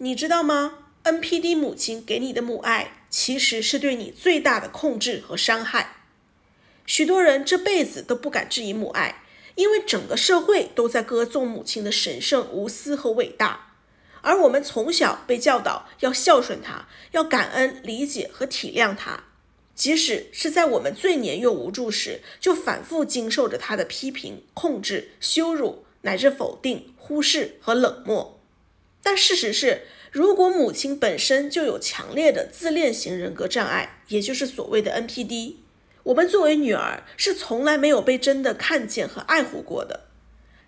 你知道吗？ NPD 母亲给你的母爱，其实是对你最大的控制和伤害。许多人这辈子都不敢质疑母爱，因为整个社会都在歌颂母亲的神圣、无私和伟大。而我们从小被教导要孝顺她，要感恩、理解和体谅她，即使是在我们最年幼无助时，就反复经受着她的批评、控制、羞辱，乃至否定、忽视和冷漠。但事实是，如果母亲本身就有强烈的自恋型人格障碍，也就是所谓的 NPD， 我们作为女儿是从来没有被真的看见和爱护过的。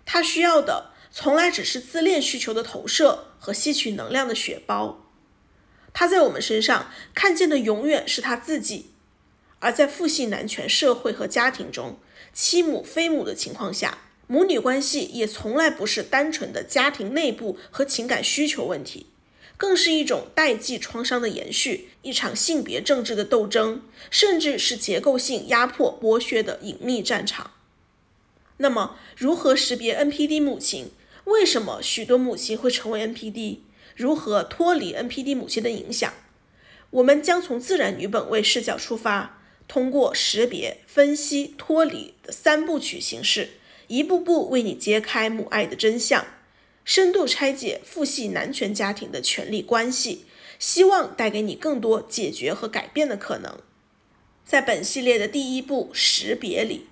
她需要的从来只是自恋需求的投射和吸取能量的血包。她在我们身上看见的永远是她自己。而在父系男权社会和家庭中，妻母非母的情况下，母女关系也从来不是单纯的家庭内部和情感需求问题，更是一种代际创伤的延续，一场性别政治的斗争，甚至是结构性压迫剥削的隐秘战场。那么，如何识别 NPD 母亲？为什么许多母亲会成为 NPD？ 如何脱离 NPD 母亲的影响？我们将从自然女本位视角出发，通过识别、分析、脱离的3部曲形式，一步步为你揭开母爱的真相，深度拆解父系男权家庭的权力关系，希望带给你更多解决和改变的可能。在本系列的第1部识别里，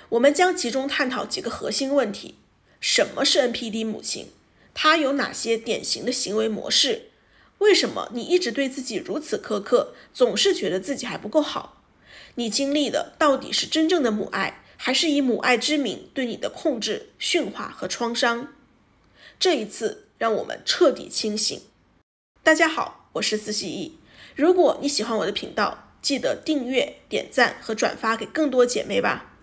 我们将集中探讨几个核心问题：什么是 NPD 母亲？她有哪些典型的行为模式？为什么你一直对自己如此苛刻，总是觉得自己还不够好？你经历的到底是真正的母爱，还是以母爱之名对你的控制、驯化和创伤？这一次，让我们彻底清醒。大家好，我是思希艺。如果你喜欢我的频道，记得订阅、点赞和转发给更多姐妹吧。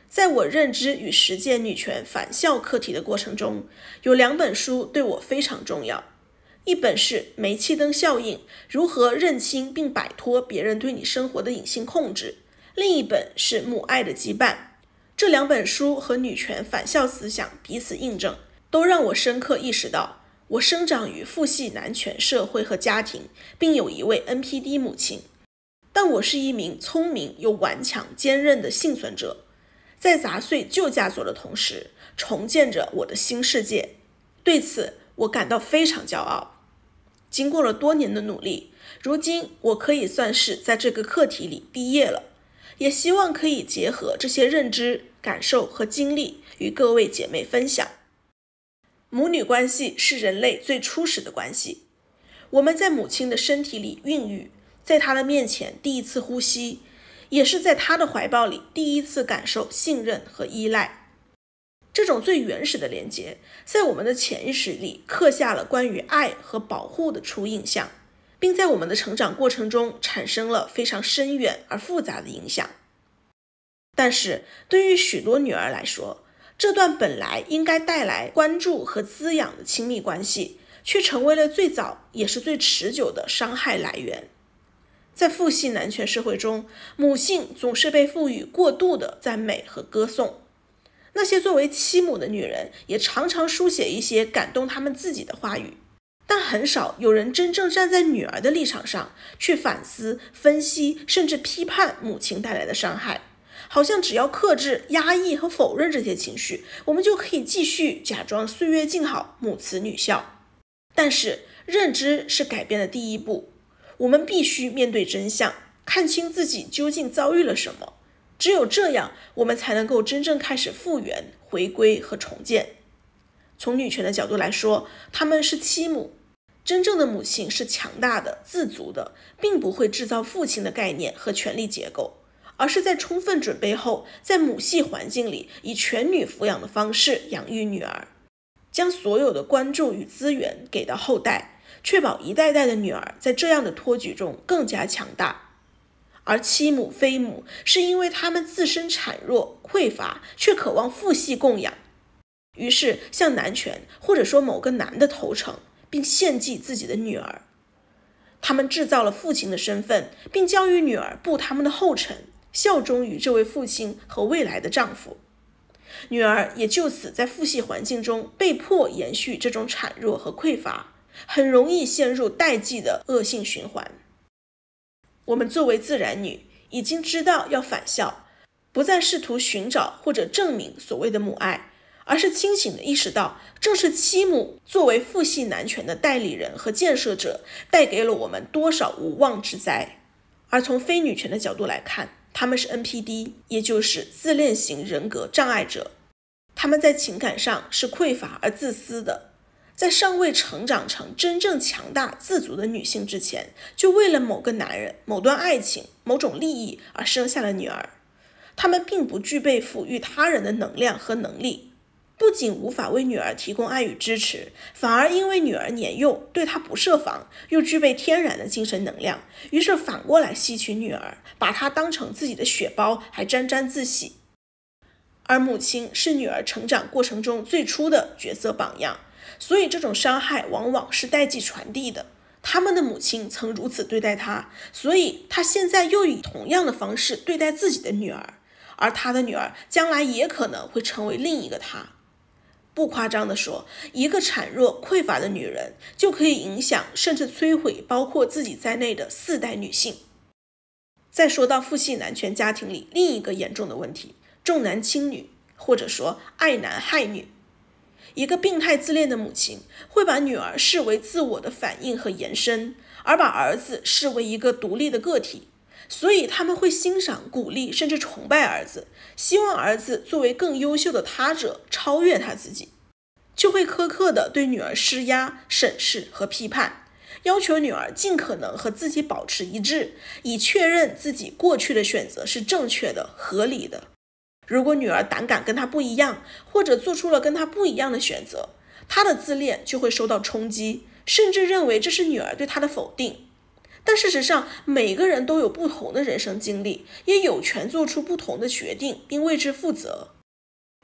在我认知与实践女权返校课题的过程中，有2本书对我非常重要。一本是《煤气灯效应：如何认清并摆脱别人对你生活的隐性控制》，另一本是《母爱的羁绊》。这2本书和女权返校思想彼此印证，都让我深刻意识到，我生长于父系男权社会和家庭，并有一位 NPD 母亲。但我是一名聪明又顽强、坚韧的幸存者，在砸碎旧枷锁的同时，重建着我的新世界。对此，我感到非常骄傲。经过了多年的努力，如今我可以算是在这个课题里毕业了，也希望可以结合这些认知、感受和经历与各位姐妹分享。母女关系是人类最初始的关系，我们在母亲的身体里孕育，在她的面前第一次呼吸，也是在她的怀抱里第一次感受信任和依赖。这种最原始的连结，在我们的潜意识里刻下了关于爱和保护的初印象，并在我们的成长过程中产生了非常深远而复杂的影响。但是对于许多女儿来说，这段本来应该带来关注和滋养的亲密关系，却成为了最早也是最持久的伤害来源。在父系男权社会中，母性总是被赋予过度的赞美和歌颂。那些作为妻母的女人也常常书写一些感动她们自己的话语，但很少有人真正站在女儿的立场上去反思、分析，甚至批判母亲带来的伤害。好像只要克制、压抑和否认这些情绪，我们就可以继续假装岁月静好、母慈女孝。但是认知是改变的第1步，我们必须面对真相，看清自己究竟遭遇了什么。只有这样，我们才能够真正开始复原、回归和重建。从女权的角度来说，她们是妻母，真正的母亲是强大的、自足的，并不会制造父亲的概念和权力结构，而是在充分准备后，在母系环境里以全女抚养的方式养育女儿，将所有的关注与资源给到后代，确保一代代的女儿在这样的托举中更加强大。而妻母非母，是因为他们自身孱弱匮乏，却渴望父系供养，于是向男权或者说某个男的投诚，并献祭自己的女儿。他们制造了父亲的身份，并教育女儿步他们的后尘，效忠于这位父亲和未来的丈夫。女儿也就此在父系环境中被迫延续这种孱弱和匮乏，很容易陷入代际的恶性循环。我们作为自然女，已经知道要返校，不再试图寻找或者证明所谓的母爱，而是清醒地意识到，正是妻母作为父系男权的代理人和建设者，带给了我们多少无妄之灾。而从非女权的角度来看，他们是 NPD， 也就是自恋型人格障碍者。他们在情感上是匮乏而自私的，在尚未成长成真正强大自足的女性之前，就为了某个男人、某段爱情、某种利益而生下了女儿。他们并不具备抚育他人的能量和能力，不仅无法为女儿提供爱与支持，反而因为女儿年幼，对她不设防，又具备天然的精神能量，于是反过来吸取女儿，把她当成自己的血包，还沾沾自喜。而母亲是女儿成长过程中最初的角色榜样，所以这种伤害往往是代际传递的。他们的母亲曾如此对待她，所以她现在又以同样的方式对待自己的女儿，而她的女儿将来也可能会成为另一个她。不夸张地说，一个孱弱匮乏的女人就可以影响甚至摧毁包括自己在内的4代女性。再说到父系男权家庭里另一个严重的问题，重男轻女，或者说爱男害女。一个病态自恋的母亲会把女儿视为自我的反应和延伸，而把儿子视为一个独立的个体，所以他们会欣赏、鼓励甚至崇拜儿子，希望儿子作为更优秀的他者超越他自己，就会苛刻地对女儿施压、审视和批判，要求女儿尽可能和自己保持一致，以确认自己过去的选择是正确的、合理的。如果女儿胆敢跟他不一样，或者做出了跟他不一样的选择，他的自恋就会受到冲击，甚至认为这是女儿对他的否定。但事实上，每个人都有不同的人生经历，也有权做出不同的决定，并为之负责。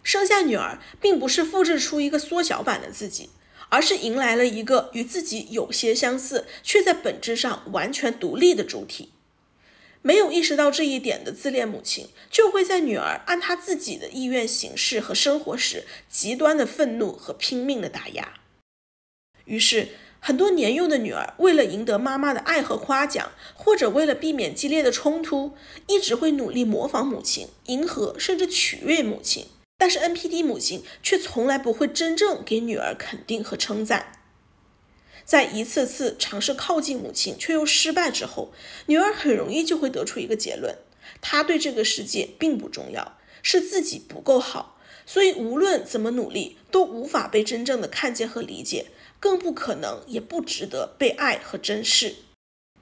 生下女儿并不是复制出一个缩小版的自己，而是迎来了一个与自己有些相似，却在本质上完全独立的主体。没有意识到这一点的自恋母亲，就会在女儿按她自己的意愿行事和生活时，极端的愤怒和拼命的打压。于是，很多年幼的女儿为了赢得妈妈的爱和夸奖，或者为了避免激烈的冲突，一直会努力模仿母亲，迎合甚至取悦母亲。但是 NPD 母亲却从来不会真正给女儿肯定和称赞。在一次次尝试靠近母亲却又失败之后，女儿很容易就会得出一个结论，她对这个世界并不重要，是自己不够好，所以无论怎么努力都无法被真正的看见和理解，更不可能也不值得被爱和珍视。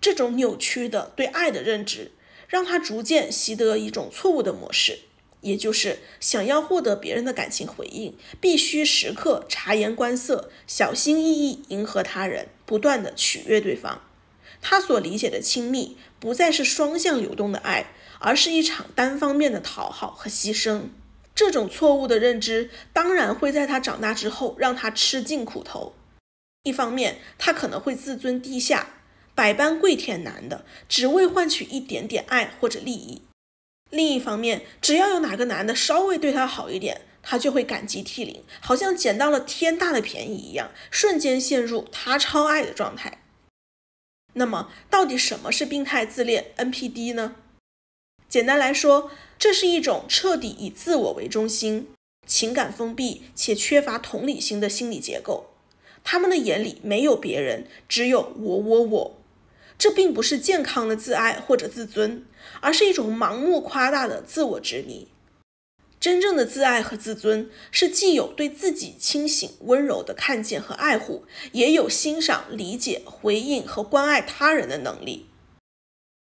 这种扭曲的对爱的认知，让她逐渐习得一种错误的模式，也就是想要获得别人的感情回应，必须时刻察言观色，小心翼翼迎合他人，不断地取悦对方。他所理解的亲密不再是双向流动的爱，而是一场单方面的讨好和牺牲。这种错误的认知当然会在他长大之后让他吃尽苦头。一方面，他可能会自尊低下，百般跪舔男的，只为换取一点点爱或者利益。另一方面，只要有哪个男的稍微对他好一点，他就会感激涕零，好像捡到了天大的便宜一样，瞬间陷入他超爱的状态。那么，到底什么是病态自恋 NPD 呢？简单来说，这是一种彻底以自我为中心、情感封闭且缺乏同理心的心理结构。他们的眼里没有别人，只有我。这并不是健康的自爱或者自尊，而是一种盲目夸大的自我执迷。真正的自爱和自尊是既有对自己清醒温柔的看见和爱护，也有欣赏、理解、回应和关爱他人的能力。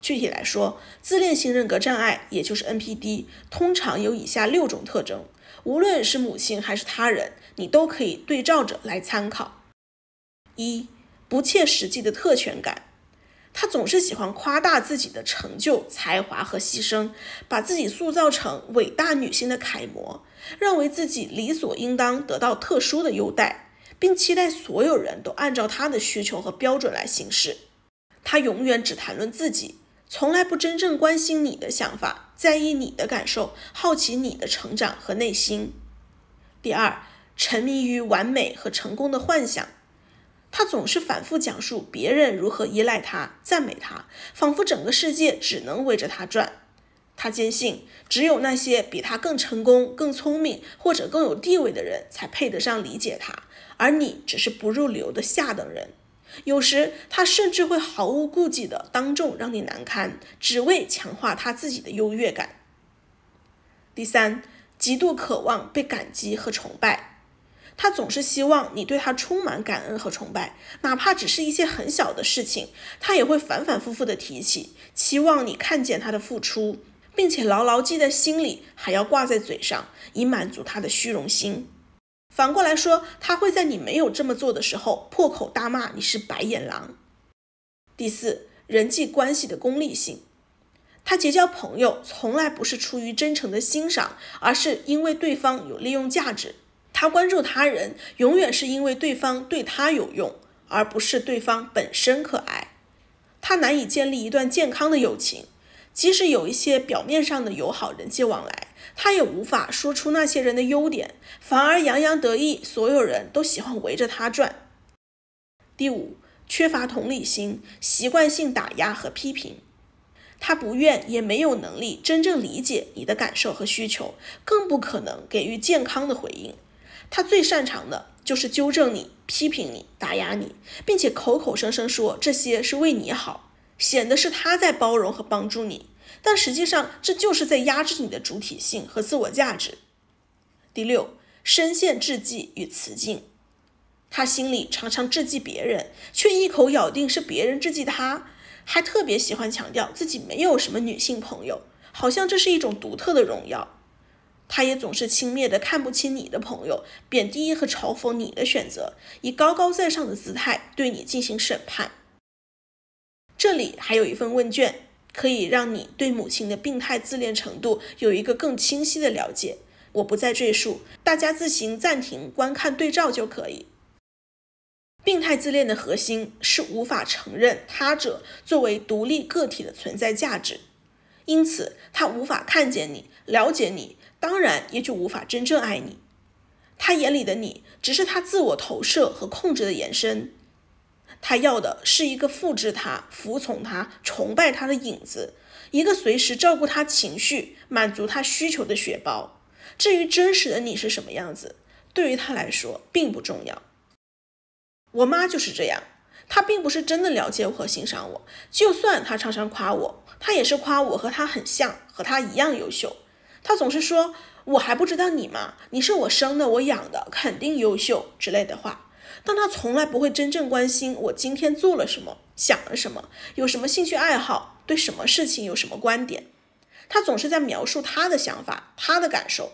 具体来说，自恋型人格障碍也就是 NPD 通常有以下6种特征，无论是母亲还是他人，你都可以对照着来参考。1. 不切实际的特权感，他总是喜欢夸大自己的成就、才华和牺牲，把自己塑造成伟大女性的楷模，认为自己理所应当得到特殊的优待，并期待所有人都按照他的需求和标准来行事。他永远只谈论自己，从来不真正关心你的想法，在意你的感受，好奇你的成长和内心。第2，沉迷于完美和成功的幻想。他总是反复讲述别人如何依赖他、赞美他，仿佛整个世界只能围着他转。他坚信，只有那些比他更成功、更聪明或者更有地位的人才配得上理解他，而你只是不入流的下等人。有时他甚至会毫无顾忌地当众让你难堪，只为强化他自己的优越感。第三，极度渴望被感激和崇拜。他总是希望你对他充满感恩和崇拜，哪怕只是一些很小的事情，他也会反反复复地提起，期望你看见他的付出，并且牢牢记在心里，还要挂在嘴上，以满足他的虚荣心。反过来说，他会在你没有这么做的时候破口大骂你是白眼狼。第四，人际关系的功利性。他结交朋友从来不是出于真诚的欣赏，而是因为对方有利用价值。他关注他人永远是因为对方对他有用，而不是对方本身可爱。他难以建立一段健康的友情，即使有一些表面上的友好人际往来，他也无法说出那些人的优点，反而洋洋得意，所有人都喜欢围着他转。第五，缺乏同理心，习惯性打压和批评。他不愿也没有能力真正理解你的感受和需求，更不可能给予健康的回应。他最擅长的就是纠正你、批评你、打压你，并且口口声声说这些是为你好，显得是他在包容和帮助你，但实际上这就是在压制你的主体性和自我价值。第六，深陷智计与雌竞。他心里常常质疑别人，却一口咬定是别人质疑他，还特别喜欢强调自己没有什么女性朋友，好像这是一种独特的荣耀。他也总是轻蔑地看不起你的朋友，贬低和嘲讽你的选择，以高高在上的姿态对你进行审判。这里还有一份问卷，可以让你对母亲的病态自恋程度有一个更清晰的了解，我不再赘述，大家自行暂停观看对照就可以。病态自恋的核心是无法承认他者作为独立个体的存在价值，因此他无法看见你、了解你，当然也就无法真正爱你。他眼里的你只是他自我投射和控制的延伸，他要的是一个复制他、服从他、崇拜他的影子，一个随时照顾他情绪、满足他需求的血包。至于真实的你是什么样子，对于他来说并不重要。我妈就是这样，她并不是真的了解我和欣赏我，就算她常常夸我，她也是夸我和她很像，和她一样优秀。她总是说，我还不知道你吗？你是我生的，我养的，肯定优秀之类的话。但她从来不会真正关心我今天做了什么，想了什么，有什么兴趣爱好，对什么事情有什么观点。她总是在描述她的想法，她的感受。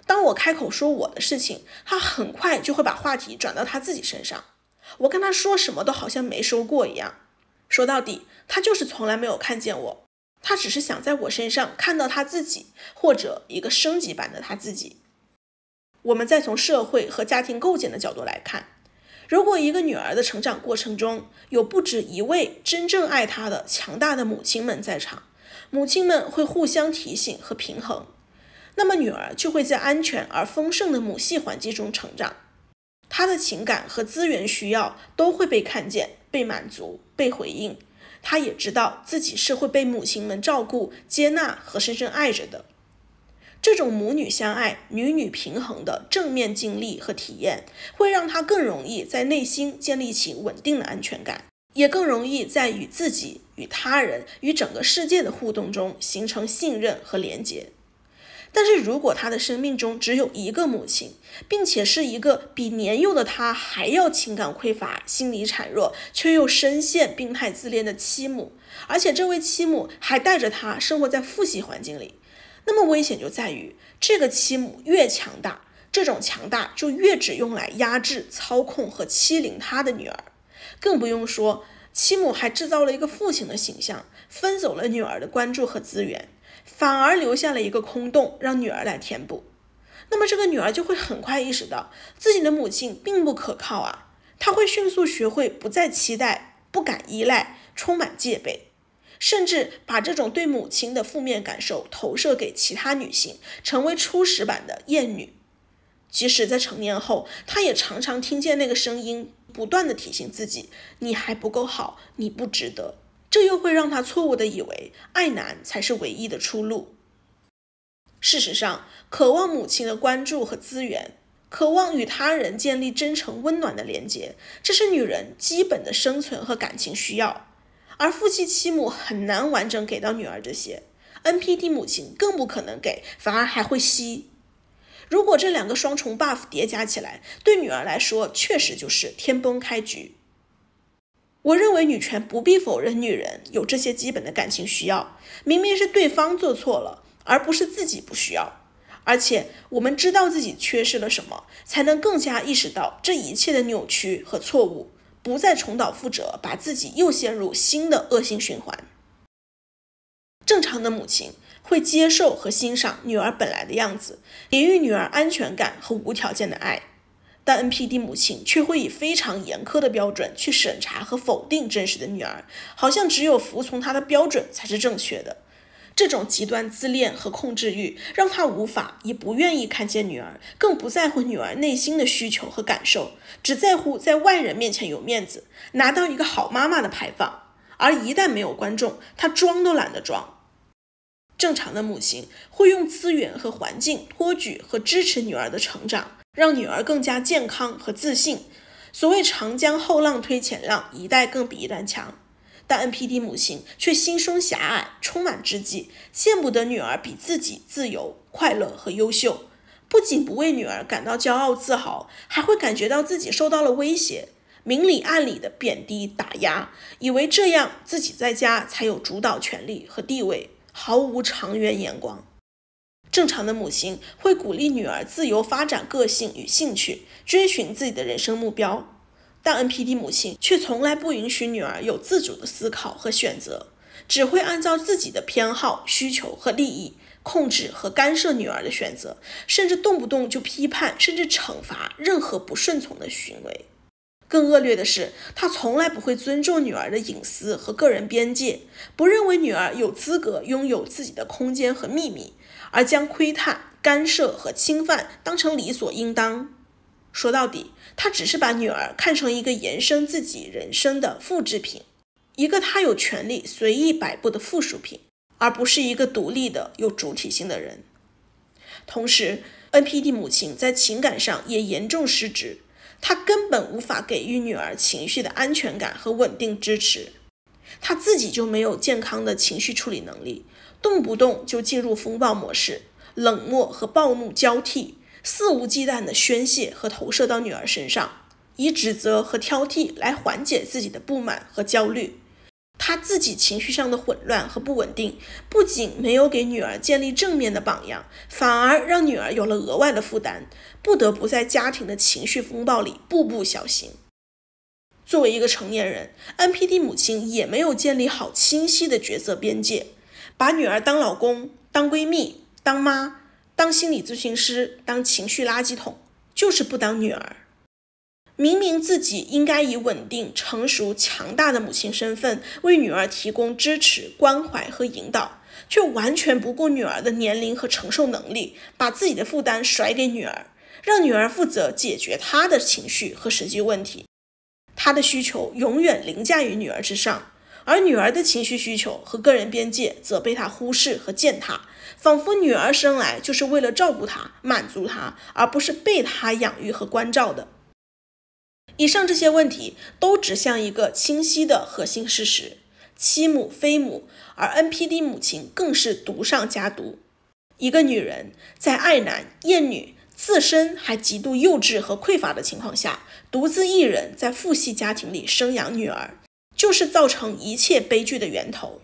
当我开口说我的事情，她很快就会把话题转到她自己身上。我跟他说什么都好像没说过一样。说到底，他就是从来没有看见我，他只是想在我身上看到他自己，或者一个升级版的他自己。我们再从社会和家庭构建的角度来看，如果一个女儿的成长过程中有不止一位真正爱她的强大的母亲们在场，母亲们会互相提醒和平衡，那么女儿就会在安全而丰盛的母系环境中成长。他的情感和资源需要都会被看见、被满足、被回应。他也知道自己是会被母亲们照顾、接纳和深深爱着的。这种母女相爱、女女平衡的正面经历和体验，会让他更容易在内心建立起稳定的安全感，也更容易在与自己、与他人、与整个世界的互动中形成信任和连结。但是如果他的生命中只有一个母亲，并且是一个比年幼的他还要情感匮乏、心理孱弱，却又深陷病态自恋的妻母，而且这位妻母还带着他生活在父系环境里，那么危险就在于，这个妻母越强大，这种强大就越只用来压制、操控和欺凌他的女儿。更不用说，妻母还制造了一个父亲的形象，分走了女儿的关注和资源，反而留下了一个空洞让女儿来填补。那么这个女儿就会很快意识到自己的母亲并不可靠啊，她会迅速学会不再期待、不敢依赖、充满戒备，甚至把这种对母亲的负面感受投射给其他女性，成为初始版的厌女。即使在成年后，他也常常听见那个声音不断地提醒自己，你还不够好，你不值得。这又会让他错误地以为爱男才是唯一的出路。事实上，渴望母亲的关注和资源，渴望与他人建立真诚温暖的连结，这是女人基本的生存和感情需要。而父系妻母很难完整给到女儿这些， NPD 母亲更不可能给，反而还会吸。如果这两个双重 buff 叠加起来，对女儿来说确实就是天崩开局。我认为女权不必否认女人有这些基本的感情需要，明明是对方做错了，而不是自己不需要。而且我们知道自己缺失了什么，才能更加意识到这一切的扭曲和错误，不再重蹈覆辙，把自己又陷入新的恶性循环。正常的母亲会接受和欣赏女儿本来的样子，给予女儿安全感和无条件的爱，但 NPD 母亲却会以非常严苛的标准去审查和否定真实的女儿，好像只有服从她的标准才是正确的。这种极端自恋和控制欲让她无法也不愿意看见女儿，更不在乎女儿内心的需求和感受，只在乎在外人面前有面子，拿到一个好妈妈的牌坊，而一旦没有观众，她装都懒得装。正常的母亲会用资源和环境托举和支持女儿的成长，让女儿更加健康和自信。所谓长江后浪推前浪，一代更比一代强。但 NPD 母亲却心胸狭隘，充满知己，见不得女儿比自己自由、快乐和优秀，不仅不为女儿感到骄傲自豪，还会感觉到自己受到了威胁，明里暗里的贬低打压，以为这样自己在家才有主导权力和地位，毫无长远眼光。正常的母亲会鼓励女儿自由发展个性与兴趣，追寻自己的人生目标，但 NPD 母亲却从来不允许女儿有自主的思考和选择，只会按照自己的偏好、需求和利益控制和干涉女儿的选择，甚至动不动就批判甚至惩罚任何不顺从的行为。更恶劣的是，他从来不会尊重女儿的隐私和个人边界，不认为女儿有资格拥有自己的空间和秘密，而将窥探、干涉和侵犯当成理所应当。说到底，他只是把女儿看成一个延伸自己人生的复制品，一个他有权利随意摆布的附属品，而不是一个独立的有主体性的人。同时， NPD 母亲在情感上也严重失职，她根本无法给予女儿情绪的安全感和稳定支持，她自己就没有健康的情绪处理能力，动不动就进入风暴模式，冷漠和暴怒交替，肆无忌惮的宣泄和投射到女儿身上，以指责和挑剔来缓解自己的不满和焦虑。她自己情绪上的混乱和不稳定，不仅没有给女儿建立正面的榜样，反而让女儿有了额外的负担，不得不在家庭的情绪风暴里步步小心。作为一个成年人， NPD 母亲也没有建立好清晰的角色边界，把女儿当老公、当闺蜜、当妈、当心理咨询师、当情绪垃圾桶，就是不当女儿。明明自己应该以稳定、成熟、强大的母亲身份为女儿提供支持、关怀和引导，却完全不顾女儿的年龄和承受能力，把自己的负担甩给女儿，让女儿负责解决她的情绪和实际问题。她的需求永远凌驾于女儿之上，而女儿的情绪需求和个人边界则被她忽视和践踏，仿佛女儿生来就是为了照顾她、满足她，而不是被她养育和关照的。以上这些问题都指向一个清晰的核心事实：妻母非母，而 NPD 母亲更是毒上加毒。一个女人在爱男厌女，自身还极度幼稚和匮乏的情况下，独自一人在父系家庭里生养女儿，就是造成一切悲剧的源头。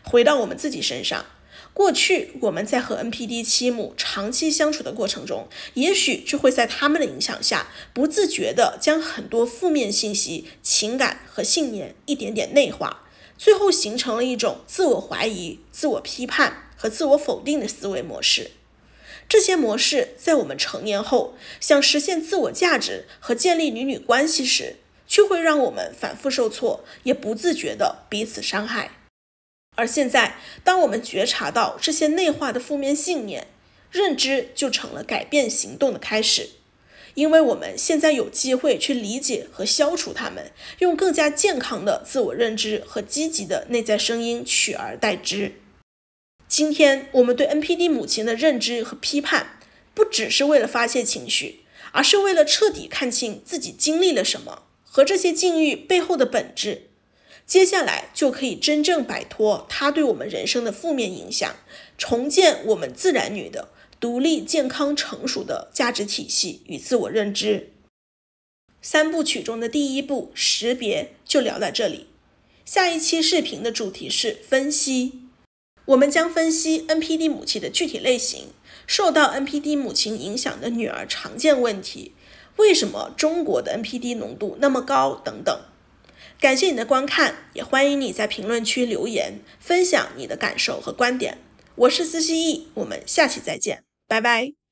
回到我们自己身上，过去我们在和 NPD 妻母长期相处的过程中，也许就会在他们的影响下，不自觉地将很多负面信息、情感和信念一点点内化，最后形成了一种自我怀疑、自我批判和自我否定的思维模式。这些模式在我们成年后想实现自我价值和建立女女关系时，却会让我们反复受挫，也不自觉地彼此伤害。而现在，当我们觉察到这些内化的负面信念，认知就成了改变行动的开始。因为我们现在有机会去理解和消除它们，用更加健康的自我认知和积极的内在声音取而代之。今天我们对 NPD 母亲的认知和批判，不只是为了发泄情绪，而是为了彻底看清自己经历了什么和这些境遇背后的本质。接下来就可以真正摆脱它对我们人生的负面影响，重建我们自然女的独立、健康、成熟的价值体系与自我认知。三部曲中的第一步识别就聊到这里。下一期视频的主题是分析，我们将分析 NPD 母亲的具体类型，受到 NPD 母亲影响的女儿常见问题，为什么中国的 NPD 浓度那么高等等。感谢你的观看，也欢迎你在评论区留言，分享你的感受和观点。我是思希逸，我们下期再见，拜拜。